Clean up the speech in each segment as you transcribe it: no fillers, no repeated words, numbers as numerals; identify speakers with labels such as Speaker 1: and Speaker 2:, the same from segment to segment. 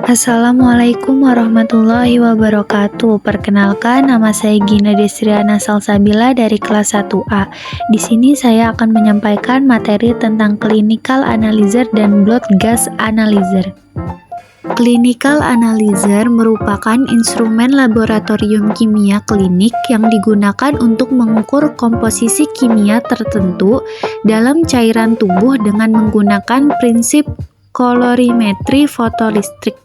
Speaker 1: Assalamualaikum warahmatullahi wabarakatuh. Perkenalkan, nama saya Gina Desriana Salsabila dari kelas 1A. Di sini saya akan menyampaikan materi tentang clinical analyzer dan blood gas analyzer. Clinical analyzer merupakan instrumen laboratorium kimia klinik yang digunakan untuk mengukur komposisi kimia tertentu dalam cairan tubuh dengan menggunakan prinsip kolorimetri fotolistrik.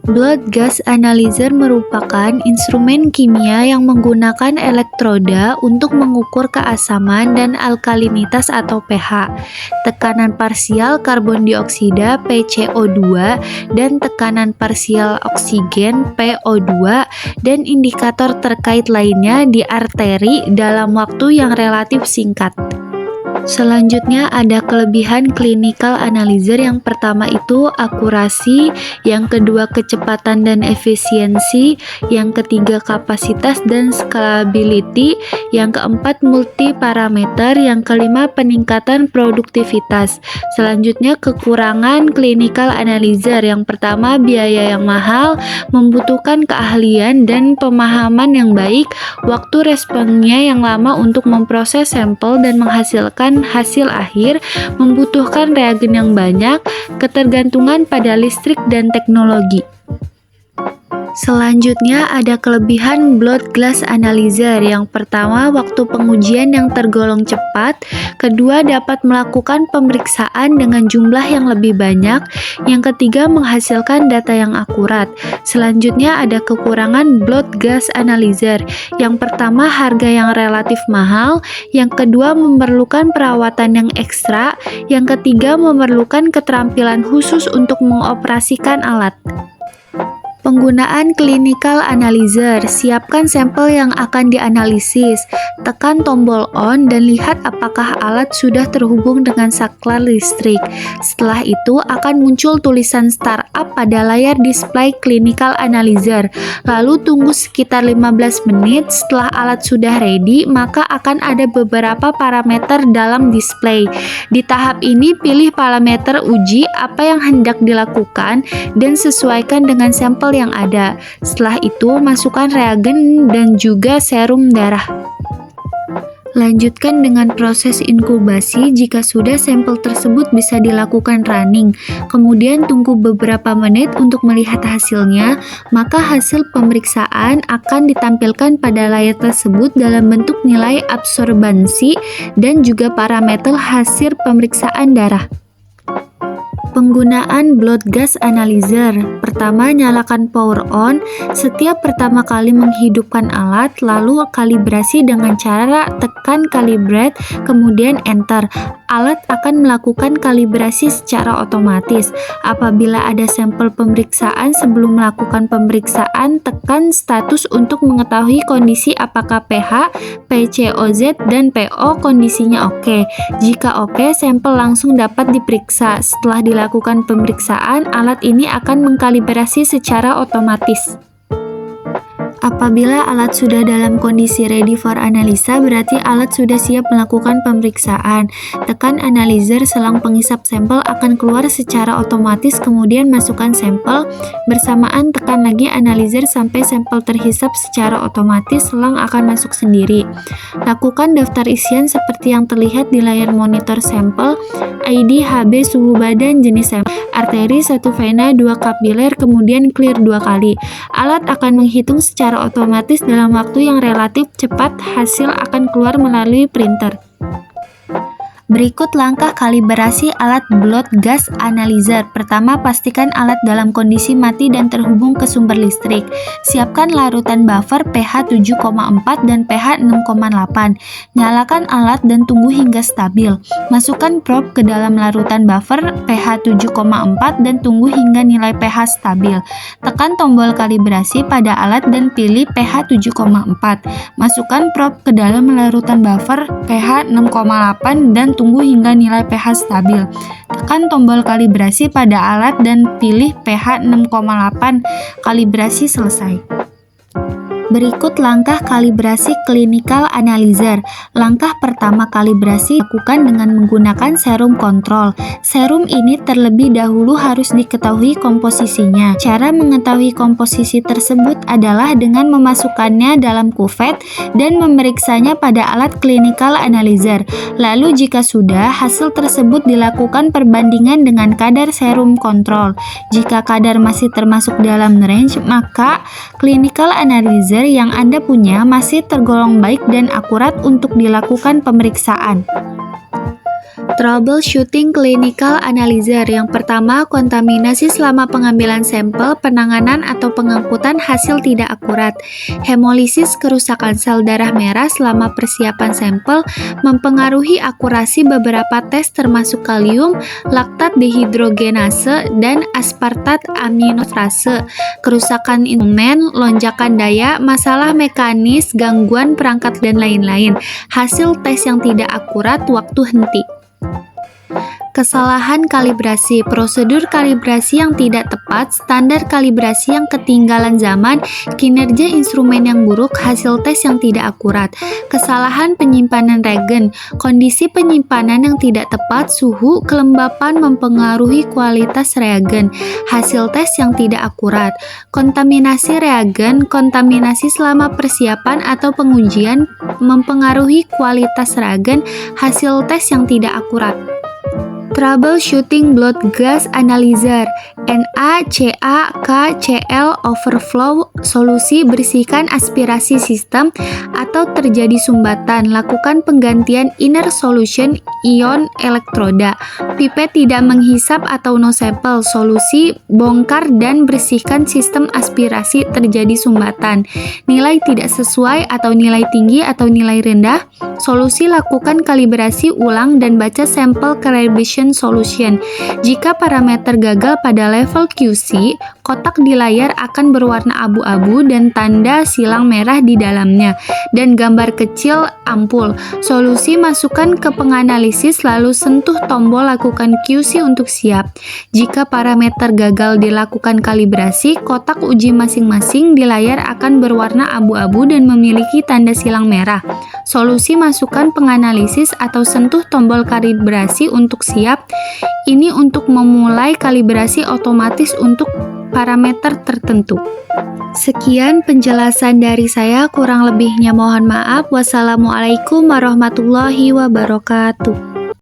Speaker 1: Blood gas analyzer merupakan instrumen kimia yang menggunakan elektroda untuk mengukur keasaman dan alkalinitas atau pH, tekanan parsial karbon dioksida (PCO2) dan tekanan parsial oksigen (PO2) dan indikator terkait lainnya di arteri dalam waktu yang relatif singkat. Selanjutnya ada kelebihan clinical analyzer. Yang pertama itu akurasi, yang kedua kecepatan dan efisiensi, yang ketiga kapasitas dan scalability, yang keempat multi parameter, yang kelima peningkatan produktivitas. Selanjutnya kekurangan clinical analyzer. Yang pertama biaya yang mahal, membutuhkan keahlian dan pemahaman yang baik, waktu responnya yang lama untuk memproses sampel dan menghasilkan hasil akhir, membutuhkan reagen yang banyak, ketergantungan pada listrik dan teknologi. Selanjutnya ada kelebihan blood gas analyzer. Yang pertama, waktu pengujian yang tergolong cepat. Kedua, dapat melakukan pemeriksaan dengan jumlah yang lebih banyak. Yang ketiga, menghasilkan data yang akurat. Selanjutnya ada kekurangan blood gas analyzer. Yang pertama, harga yang relatif mahal. Yang kedua, memerlukan perawatan yang ekstra. Yang ketiga, memerlukan keterampilan khusus untuk mengoperasikan alat. Penggunaan clinical analyzer. Siapkan sampel yang akan dianalisis. Tekan tombol on dan lihat apakah alat sudah terhubung dengan saklar listrik. Setelah itu akan muncul tulisan startup pada layar display clinical analyzer. Lalu tunggu sekitar 15 menit. Setelah alat sudah ready, maka akan ada beberapa parameter dalam display. Di tahap ini pilih parameter uji apa yang hendak dilakukan dan sesuaikan dengan sampel yang ada. Setelah itu masukkan reagen dan juga serum darah. Lanjutkan dengan proses inkubasi. Jika sudah, sampel tersebut bisa dilakukan running. Kemudian tunggu beberapa menit untuk melihat hasilnya. Maka hasil pemeriksaan akan ditampilkan pada layar tersebut dalam bentuk nilai absorbansi dan juga parameter hasil pemeriksaan darah. Penggunaan blood gas analyzer. Pertama, nyalakan power on. Setiap pertama kali menghidupkan alat, lalu kalibrasi dengan cara tekan calibrate, kemudian enter. Alat akan melakukan kalibrasi secara otomatis. Apabila ada sampel pemeriksaan, sebelum melakukan pemeriksaan, tekan status untuk mengetahui kondisi apakah pH, PCOZ, dan PO kondisinya oke. Jika oke, sampel langsung dapat diperiksa. Setelah dilakukan pemeriksaan, alat ini akan mengkalibrasi secara otomatis. Apabila alat sudah dalam kondisi ready for analisa, berarti alat sudah siap melakukan pemeriksaan. Tekan analyzer, selang pengisap sampel akan keluar secara otomatis, kemudian masukkan sampel. Bersamaan tekan lagi analyzer sampai sampel terhisap secara otomatis, selang akan masuk sendiri. Lakukan daftar isian seperti yang terlihat di layar monitor sampel: ID, HB, suhu badan, jenis sampel, arteri, 1 vena, 2 kapiler, kemudian clear 2 kali. Alat akan menghitung secara otomatis dalam waktu yang relatif cepat. Hasil akan keluar melalui printer. Berikut langkah kalibrasi alat blood gas analyzer. Pertama, pastikan alat dalam kondisi mati dan terhubung ke sumber listrik. Siapkan larutan buffer pH 7,4 dan pH 6,8. Nyalakan alat dan tunggu hingga stabil. Masukkan probe ke dalam larutan buffer pH 7,4 dan tunggu hingga nilai pH stabil. Tekan tombol kalibrasi pada alat dan pilih pH 7,4. Masukkan probe ke dalam larutan buffer pH 6,8 dan tunggu hingga nilai pH stabil. Tekan tombol kalibrasi pada alat dan pilih pH 6,8. Kalibrasi selesai. Berikut langkah kalibrasi clinical analyzer. Langkah pertama kalibrasi dilakukan dengan menggunakan serum kontrol. Serum ini terlebih dahulu harus diketahui komposisinya. Cara mengetahui komposisi tersebut adalah dengan memasukkannya dalam kuvet dan memeriksanya pada alat clinical analyzer. Lalu jika sudah, hasil tersebut dilakukan perbandingan dengan kadar serum kontrol. Jika kadar masih termasuk dalam range, maka clinical analyzer yang Anda punya masih tergolong baik dan akurat untuk dilakukan pemeriksaan. Troubleshooting clinical analyzer. Yang pertama, kontaminasi selama pengambilan sampel, penanganan atau pengangkutan hasil tidak akurat. Hemolisis, kerusakan sel darah merah selama persiapan sampel mempengaruhi akurasi beberapa tes termasuk kalium, laktat dehidrogenase, dan aspartat aminotrase. Kerusakan instrumen, lonjakan daya, masalah mekanis, gangguan perangkat, dan lain-lain. Hasil tes yang tidak akurat, waktu henti. Kesalahan kalibrasi, prosedur kalibrasi yang tidak tepat, standar kalibrasi yang ketinggalan zaman, kinerja instrumen yang buruk, hasil tes yang tidak akurat. Kesalahan penyimpanan reagen, kondisi penyimpanan yang tidak tepat, suhu, kelembapan mempengaruhi kualitas reagen, hasil tes yang tidak akurat. Kontaminasi reagen, kontaminasi selama persiapan atau pengujian mempengaruhi kualitas reagen, hasil tes yang tidak akurat. Troubleshooting blood gas analyzer. NaCaCl overflow solusi, bersihkan aspirasi sistem atau terjadi sumbatan. Lakukan penggantian inner solution ion elektroda. Pipet tidak menghisap atau no sample. Solusi, bongkar dan bersihkan sistem aspirasi, terjadi sumbatan. Nilai tidak sesuai atau nilai tinggi atau nilai rendah. Solusi, lakukan kalibrasi ulang dan baca sampel calibration solution. Jika parameter gagal pada level QC, kotak di layar akan berwarna abu-abu dan tanda silang merah di dalamnya, dan gambar kecil ampul. Solusi, masukkan ke penganalisis lalu sentuh tombol lakukan QC untuk siap. Jika parameter gagal dilakukan kalibrasi, kotak uji masing-masing di layar akan berwarna abu-abu dan memiliki tanda silang merah. Solusi, masukkan penganalisis atau sentuh tombol kalibrasi untuk siap. Ini untuk memulai kalibrasi otomatis untuk parameter tertentu. Sekian penjelasan dari saya, kurang lebihnya mohon maaf. Wassalamualaikum warahmatullahi wabarakatuh.